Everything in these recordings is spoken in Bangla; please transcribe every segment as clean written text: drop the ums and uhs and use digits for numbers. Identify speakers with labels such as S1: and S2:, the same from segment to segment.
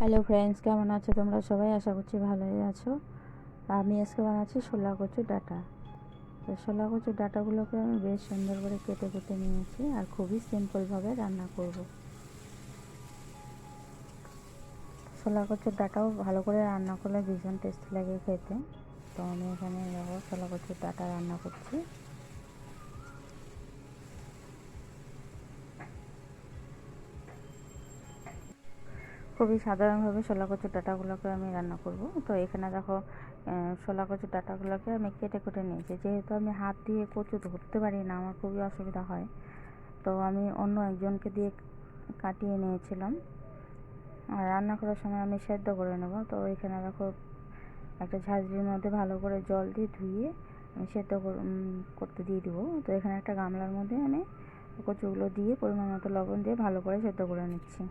S1: হ্যালো ফ্রেন্ডস, কেমন আছো তোমরা সবাই? আশা করছি ভালোই আছো। আমি আজকে বানাচ্ছি শোলা কচুর ডাঁটা। তো শোলা কচুর ডাঁটাগুলোকে আমি বেশ সুন্দর করে কেটে কুটে নিয়েছি আর খুবই সিম্পলভাবে রান্না করব। শোলা কচুর ডাঁটাও ভালো করে রান্না করলে ভীষণ টেস্টি লাগে খেতে। তো আমি এখানে দেখো শোলা কচুর ডাঁটা রান্না করছি। খুবই সাধারণভাবে শোলা কচুর ডাঁটাগুলোকে আমি রান্না করব। তো এখানে দেখো শোলা কচুর ডাঁটাগুলোকে আমি কেটে কুটে নিয়েছি। যেহেতু আমি হাত দিয়ে কচু ধরতে পারি না, আমার খুবই অসুবিধা হয়, তো আমি অন্য একজনকে দিয়ে কাটিয়ে নিয়েছিলাম। আর রান্না করার সময় আমি সেদ্ধ করে নেব। তো এখানে দেখো একটা ঝাঁঝরির মধ্যে ভালো করে জল দিয়ে ধুয়ে আমি সেদ্ধ করতে দিয়ে দিব। তো এখানে একটা গামলার মধ্যে আমি কচুগুলো দিয়ে পরিমাণ মতো লবণ দিয়ে ভালো করে সেদ্ধ করে নিচ্ছি।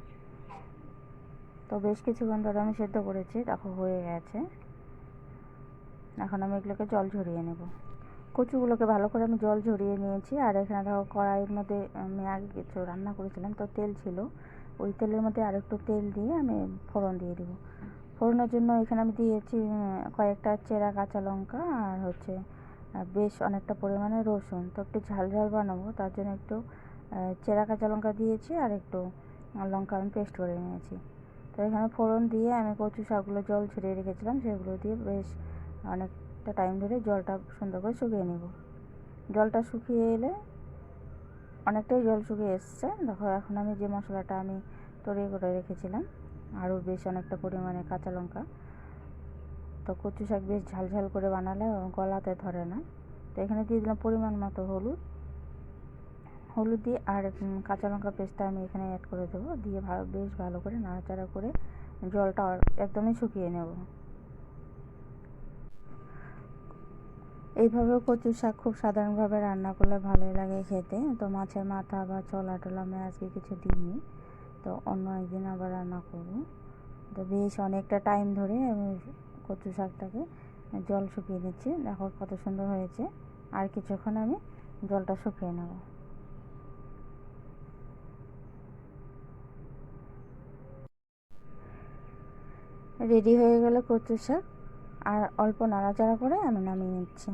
S1: তো বেশ কিছুক্ষণ ধরে আমি সেদ্ধ করেছি, দেখো হয়ে গেছে। এখন আমি এগুলোকে জল ঝরিয়ে নেব। কচুগুলোকে ভালো করে আমি জল ঝরিয়ে নিয়েছি। আর এখানে দেখো কড়াইয়ের মধ্যে আমি আগে কিছু রান্না করেছিলাম, তো তেল ছিল। ওই তেলের মধ্যে আরেকটু তেল দিয়ে আমি ফোড়ন দিয়ে দিব। ফোড়নের জন্য এখানে আমি দিয়েছি কয়েকটা চেরা কাঁচা লঙ্কা আর হচ্ছে বেশ অনেকটা পরিমাণে রসুন। তো একটু ঝাল ঝাল বানাবো, তার জন্য একটু চেরা কাঁচা লঙ্কা দিয়েছি আর একটু লঙ্কা আমি পেস্ট করে নিয়েছি। তো এখানে ফোড়ন দিয়ে আমি কচু শাকগুলো জল ঝরিয়ে রেখেছিলাম, সেগুলো দিয়ে বেশ অনেকটা টাইম ধরে জলটা সুন্দর করে শুকিয়ে নেব। জলটা শুকিয়ে এলে অনেকটাই জল শুকিয়ে এসছে, দেখো এখন আমি যে মশলাটা আমি তৈরি করে রেখেছিলাম, আরও বেশ অনেকটা পরিমাণে কাঁচা লঙ্কা। তো কচু শাক বেশ ঝাল ঝাল করে বানালে গলাতে ধরে না। তো এখানে দিয়ে দিলাম পরিমাণ মতো হলুদ দিয়ে আর কাঁচা লঙ্কা পেস্টটা আমি এখানে অ্যাড করে দেবো। দিয়ে বেশ ভালো করে নাড়াচাড়া করে জলটা একদমই শুকিয়ে নেব। এইভাবেও কচু শাক খুব সাধারণভাবে রান্না করলে ভালোই লাগে খেতে। তো মাছের মাথা বা ছোলা টোলা আমি আজকে কিছু দিইনি, তো অন্য একদিন আবার রান্না করব। তো বেশ অনেকটা টাইম ধরে আমি কচু শাকটাকে জল শুকিয়ে দিচ্ছি, দেখো কত সুন্দর হয়েছে। আর কিছুক্ষণ আমি জলটা শুকিয়ে নেব। রেডি হয়ে গেল কচু শাক, আর অল্প নাড়াচাড়া করে আমি নামিয়ে নিচ্ছি।